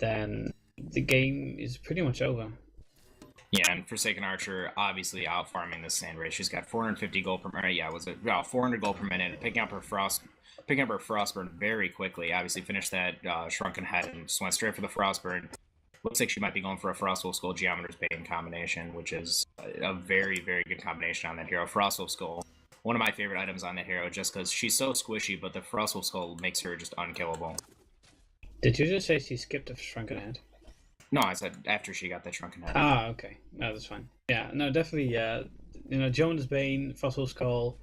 then the game is pretty much over. Yeah, and Forsaken Archer obviously out farming this Sandray. She's got 450 gold per minute. Yeah, was it 400 gold per minute? Picking up her Frostburn very quickly. Obviously finished that Shrunken Head and just went straight for the Frostburn. Looks like she might be going for a Frostwolf Skull Geometer's Bane combination, which is a very, very good combination on that hero. Frostwolf Skull, one of my favorite items on that hero, just because she's so squishy, but the Frostwolf Skull makes her just unkillable. Did you just say she skipped a Shrunken Head? No, I said after she got the Shrunken Head. Ah, okay. No, that's fine. Yeah, no, definitely. Jonas Bane, Fossil Skull.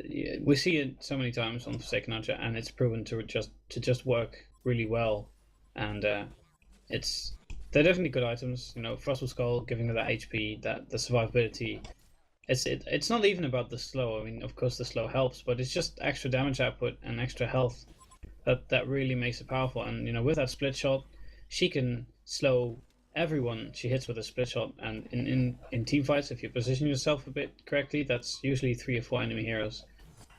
Yeah, we see it so many times on Forsaken Archer, and it's proven to just work really well. And they're definitely good items. Fossil Skull giving her that HP, that the survivability. It's not even about the slow. I mean, of course the slow helps, but it's just extra damage output and extra health that really makes it powerful. And with that split shot, she can slow everyone she hits with a split shot. And in team fights, if you position yourself a bit correctly, that's usually 3 or 4 enemy heroes.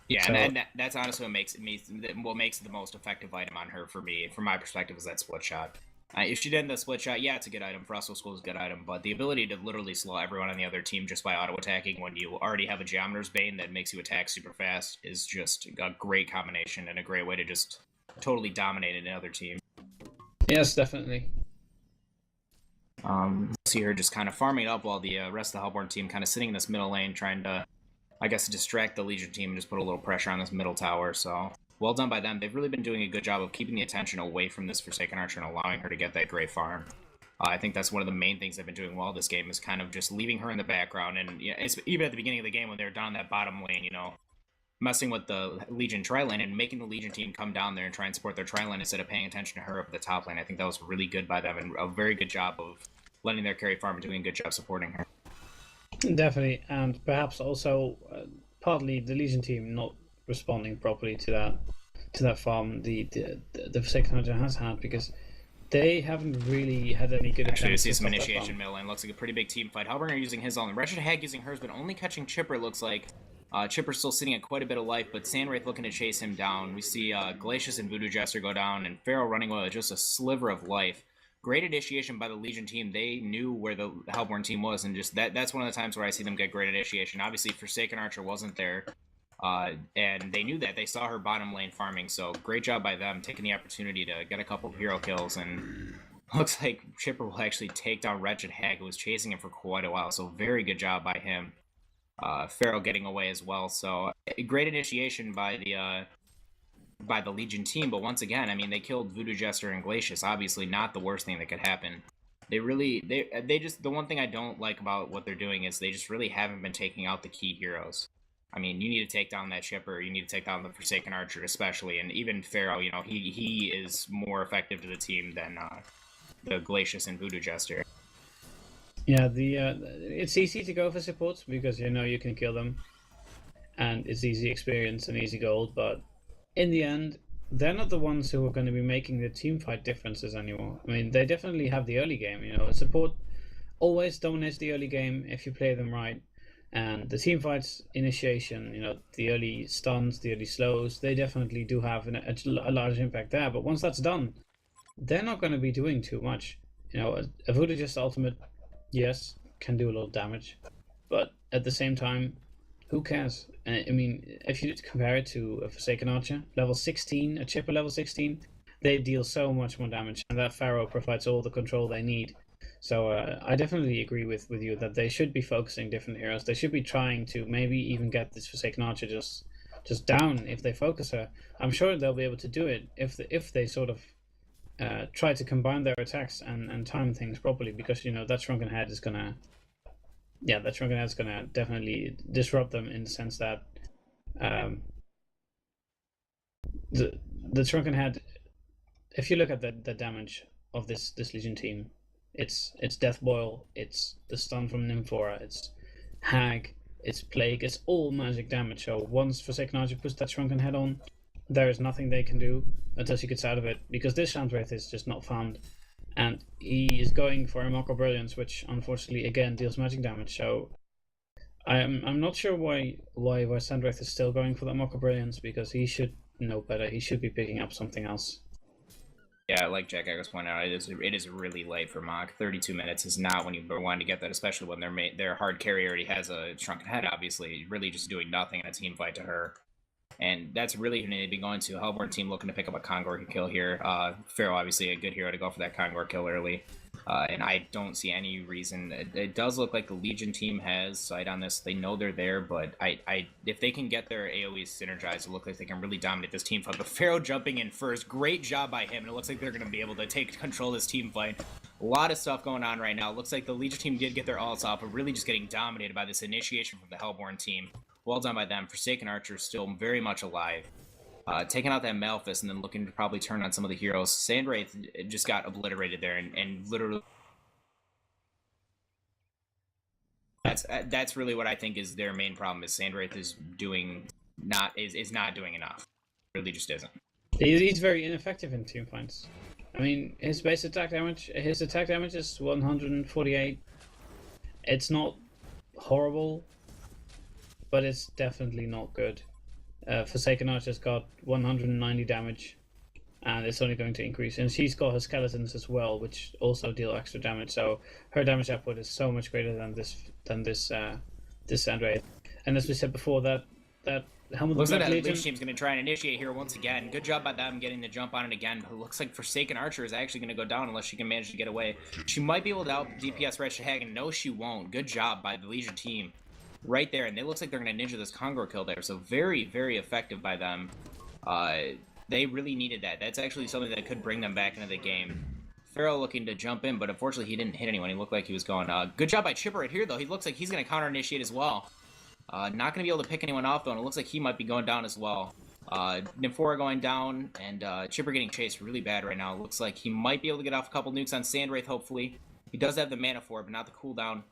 Yeah, so, and that's honestly what makes it the most effective item on her for me, from my perspective, is that split shot. If she did the split shot, yeah, it's a good item. Frostwolf Skull is a good item, but the ability to literally slow everyone on the other team just by auto-attacking when you already have a Geometer's Bane that makes you attack super fast is just a great combination and a great way to just totally dominate another team. Yes, definitely. See her just kind of farming up while the rest of the Hellborn team kind of sitting in this middle lane trying to, I guess, distract the Legion team and just put a little pressure on this middle tower. So well done by them. They've really been doing a good job of keeping the attention away from this Forsaken Archer and allowing her to get that great farm. I think that's one of the main things they've been doing well this game, is kind of just leaving her in the background. And even at the beginning of the game when they were down that bottom lane, messing with the Legion tri-lane and making the Legion team come down there and try and support their tri-lane instead of paying attention to her up at the top lane. I think that was really good by them and a very good job of letting their carry farm and doing a good job supporting her. Definitely, and perhaps also partly the Legion team not responding properly to that farm the Forsaken Hunter has had, because they haven't really had any good attempts. Actually, I see some initiation middle lane. Looks like a pretty big team fight. Hellbringer using his ult. Wretched Hag using hers, but only catching Chipper, looks like. Chipper's still sitting at quite a bit of life, but Sandwraith looking to chase him down. We see Glacius and Voodoo Jester go down, and Pharaoh running away with just a sliver of life. Great initiation by the Legion team. They knew where the Hellborn team was, and just that's one of the times where I see them get great initiation. Obviously, Forsaken Archer wasn't there, and they knew that. They saw her bottom lane farming, so great job by them taking the opportunity to get a couple of hero kills, and looks like Chipper will actually take down Wretched Hag, who was chasing him for quite a while, so very good job by him. Pharaoh getting away as well, so great initiation by the Legion team. But once again, I mean, they killed Voodoo Jester and Glacius. Obviously not the worst thing that could happen. They just, the one thing I don't like about what they're doing is they just really haven't been taking out the key heroes. I mean, you need to take down that Chipper, you need to take down the Forsaken Archer especially, and even Pharaoh, he is more effective to the team than the Glacius and Voodoo Jester. Yeah, it's easy to go for supports because you can kill them, and it's easy experience and easy gold. But in the end, they're not the ones who are going to be making the team fight differences anymore. I mean, they definitely have the early game. Support always dominates the early game if you play them right, and the team fights initiation, the early stuns, the early slows, they definitely do have a large impact there. But once that's done, they're not going to be doing too much. A Voodoo Just ultimate, yes, can do a lot of damage, but at the same time, who cares? I mean, if you compare it to a Forsaken Archer, level 16, a Chipper level 16, they deal so much more damage, and that Pharaoh provides all the control they need. So I definitely agree with you that they should be focusing different heroes. They should be trying to maybe even get this Forsaken Archer just down if they focus her. I'm sure they'll be able to do it if they sort of try to combine their attacks and time things properly, because that Shrunken Head is gonna definitely disrupt them, in the sense that the Shrunken Head, if you look at the damage of this Legion team, it's Death Boil, it's the stun from Nymphora, it's Hag, it's Plague, it's all magic damage. So once Forsaken Archer puts that Shrunken Head on, there is nothing they can do until she gets out of it, because this Shandwraith is just not found, and he is going for a Mocko Brilliance, which unfortunately again deals magic damage. So I'm not sure why Shandwraith is still going for that Mocko Brilliance, because he should know better. He should be picking up something else. Yeah, like Jack Eggers pointed out, it is really late for Mach. 32 minutes is not when you want to get that, especially when their hard carry already has a shrunken head. Obviously, really just doing nothing in a team fight to her. And that's really who they'd be going to. Hellborn team looking to pick up a Kongor kill here. Pharaoh, obviously, a good hero to go for that Kongor kill early. And I don't see any reason. It does look like the Legion team has sight on this. They know they're there, but if they can get their AoEs synergized, it looks like they can really dominate this team fight. But Pharaoh jumping in first, great job by him. And it looks like they're going to be able to take control of this team fight. A lot of stuff going on right now. It looks like the Legion team did get their ults off, but really just getting dominated by this initiation from the Hellborn team. Well done by them. Forsaken Archer still very much alive. Taking out that Malphus and then looking to probably turn on some of the heroes. Sandwraith just got obliterated there and literally... That's really what I think is their main problem, is Sandwraith is not doing enough. Really just isn't. He's very ineffective in team fights. I mean, his attack damage is 148. It's not horrible, but it's definitely not good. Forsaken Archer's got 190 damage, and it's only going to increase. And she's got her skeletons as well, which also deal extra damage. So her damage output is so much greater than this Sandwraith. And as we said before, that Helmet looks like that Legion Legion team's going to try and initiate here once again. Good job by them getting the jump on it again. But it looks like Forsaken Archer is actually going to go down unless she can manage to get away. She might be able to out DPS Wretched Hag, and no, she won't. Good job by the Legion team right there. And it looks like they're going to ninja this Kongor kill there. So very, very effective by them. They really needed that. That's actually something that could bring them back into the game. Pharaoh looking to jump in, but unfortunately he didn't hit anyone. He looked like he was going. Good job by Chipper right here, though. He looks like he's going to counter-initiate as well. Not going to be able to pick anyone off, though, and it looks like he might be going down as well. Nymphora going down, and Chipper getting chased really bad right now. It looks like he might be able to get off a couple nukes on Sandwraith, hopefully. He does have the mana for it, but not the cooldown.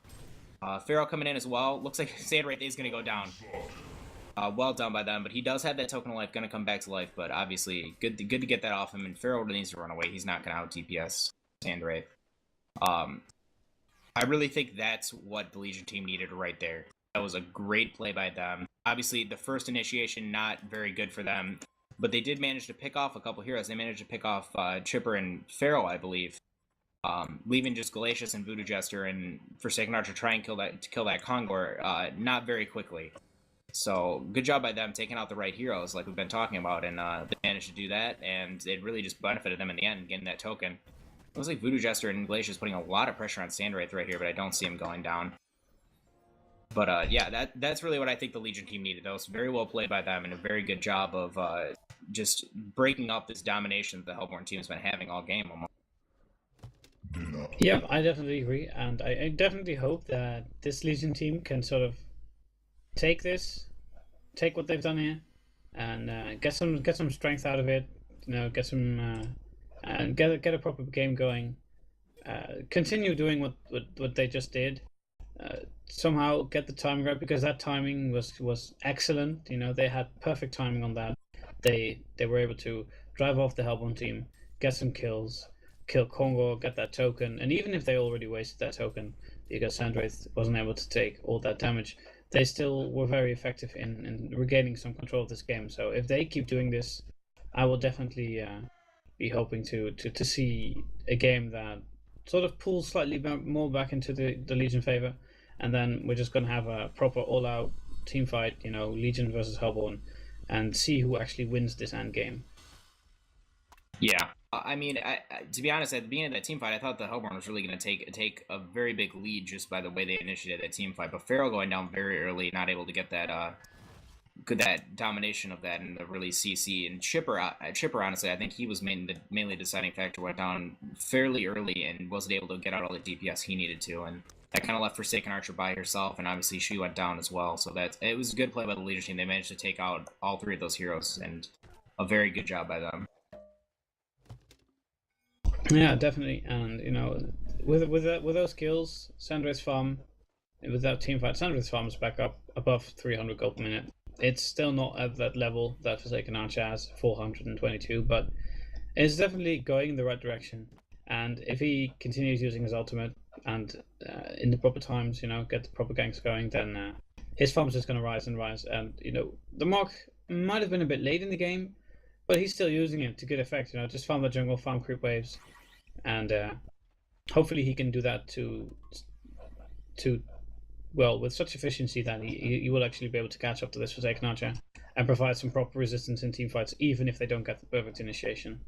Pharaoh coming in as well. Looks like Sandwraith is going to go down. Well done by them, but he does have that token of life, going to come back to life, but obviously good to get that off him, and Pharaoh needs to run away. He's not going to out DPS Sandwraith. I really think that's what the Legion team needed right there. That was a great play by them. Obviously, the first initiation, not very good for them, but they did manage to pick off a couple heroes. They managed to pick off Chipper and Pharaoh, I believe, leaving just Glacius and Voodoo Jester and Forsaken Archer try and kill that Kongor not very quickly. So good job by them taking out the right heroes like we've been talking about, and they managed to do that, and it really just benefited them in the end, getting that token. It looks like Voodoo Jester and Glacius putting a lot of pressure on Sandwraith right here, but I don't see him going down. But yeah, that's really what I think the Legion team needed. That was very well played by them, and a very good job of just breaking up this domination that the Hellborn team has been having all game almost. Yeah, I definitely agree, and I definitely hope that this Legion team can sort of take what they've done here, and get some strength out of it. You know, get some and get a proper game going. Continue doing what they just did. Somehow get the timing right, because that timing was excellent. You know, they had perfect timing on that. They were able to drive off the Hellborn team, get some kills, kill Kongor, get that token, and even if they already wasted that token because Sandwraith wasn't able to take all that damage, they still were very effective in regaining some control of this game. So if they keep doing this, I will definitely be hoping to see a game that sort of pulls slightly more back into the Legion favor, and then we're just going to have a proper all-out team fight, you know, Legion versus Hellborn, and see who actually wins this end game. Yeah, I mean, to be honest, at the beginning of that team fight, I thought the Hellborn was really going to take a very big lead just by the way they initiated that team fight. But Pharaoh going down very early, not able to get that domination of that and the really CC. And Chipper, honestly, I think he was mainly deciding factor. Went down fairly early and wasn't able to get out all the DPS he needed to, and that kind of left Forsaken Archer by herself. And obviously, she went down as well. So it was a good play by the Legion team. They managed to take out all three of those heroes, and a very good job by them. Yeah, definitely, and you know, with those kills, Sandwraith's farm, with that team fight, Sandwraith's farm is back up above 300 gold per minute. It's still not at that level that Forsaken Archer has, 422, but it's definitely going in the right direction. And if he continues using his ultimate and in the proper times, you know, get the proper ganks going, then his farm's just going to rise and rise. And you know, the mark might have been a bit late in the game, But he's still using it to good effect, just farm the jungle, farm creep waves, and hopefully he can do that to well, with such efficiency that he will actually be able to catch up to this Forsaken Archer and provide some proper resistance in team fights, even if they don't get the perfect initiation.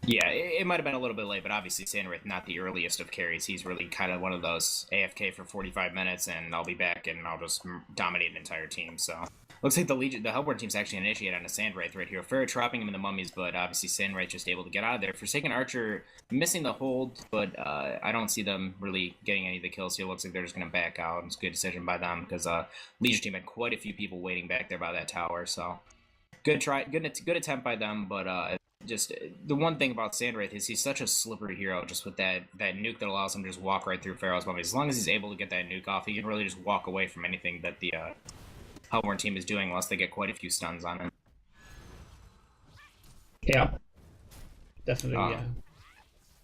Yeah, it might have been a little bit late, but obviously Sandwraith not the earliest of carries. He's really kind of one of those AFK for 45 minutes, and I'll be back, and I'll just dominate an entire team. So looks like the Hellborn team's actually initiated on a Sandwraith right here. Ferret trapping him in the mummies, but obviously Sandwraith just able to get out of there. Forsaken Archer missing the hold, but I don't see them really getting any of the kills here. Looks like they're just going to back out. It's a good decision by them because Legion team had quite a few people waiting back there by that tower. So good try, good attempt by them, but just the one thing about Sandwraith is he's such a slippery hero, just with that nuke that allows him to just walk right through Pharaoh's mummies. As long as he's able to get that nuke off, he can really just walk away from anything that the Hellborn team is doing, unless they get quite a few stuns on him. Yeah, definitely. I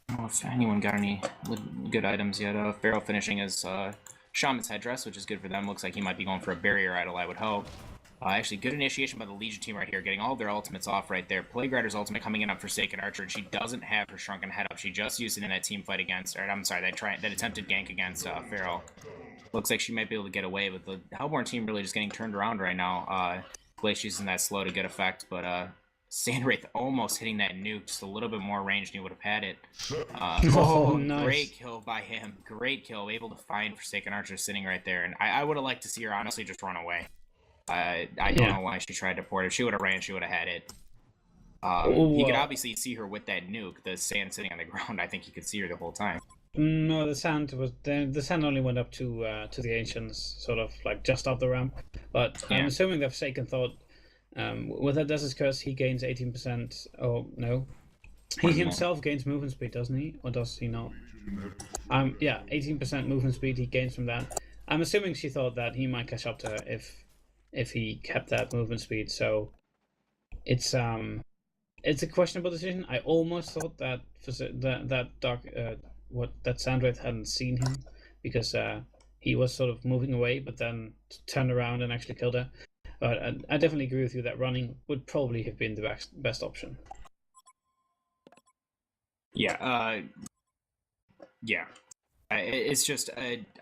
don't know if anyone got any good items yet. Pharaoh finishing his Shaman's headdress, which is good for them. Looks like he might be going for a barrier idol, I would hope. Actually, good initiation by the Legion team right here, getting all of their ultimates off right there. Plaguerider's ultimate coming in on Forsaken Archer, and she doesn't have her Shrunken Head up. She just used it in that team fight against, or I'm sorry, that attempted gank against Pharaoh. Looks like she might be able to get away with the Hellborn team really just getting turned around right now. Glacier's in that slow to good effect, but Sandwraith almost hitting that nuke, just a little bit more range than he would have had it. Nice. Great kill by him. Great kill, able to find Forsaken Archer sitting right there, and I would have liked to see her honestly just run away. I don't know why she tried to port. If she would have ran, she would have had it. You could obviously see her with that nuke, the sand sitting on the ground. I think you could see her the whole time. No, the sand only went up to the ancients, sort of like just up the ramp. But I'm assuming the Forsaken thought, with that Desert's Curse, he gains 18%. Oh no, he himself gains movement speed, doesn't he, or does he not? Yeah, 18% movement speed he gains from that. I'm assuming she thought that he might catch up to her if he kept that movement speed. So it's a questionable decision. I almost thought that that Sandwraith hadn't seen him because he was sort of moving away, but then turned around and actually killed her. But I definitely agree with you that running would probably have been the best option. Yeah. It's just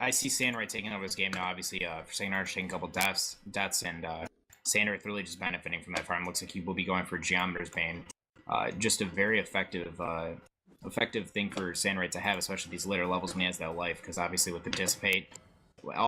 I see Sandwraith taking over this game now. Obviously, Forsaken Archer taking a couple deaths, and Sandwraith really just benefiting from that farm. Looks like he will be going for Geometer's Bane. Just a very effective thing for Sandwraith to have, especially these later levels when he has that life, because obviously with the Dissipate,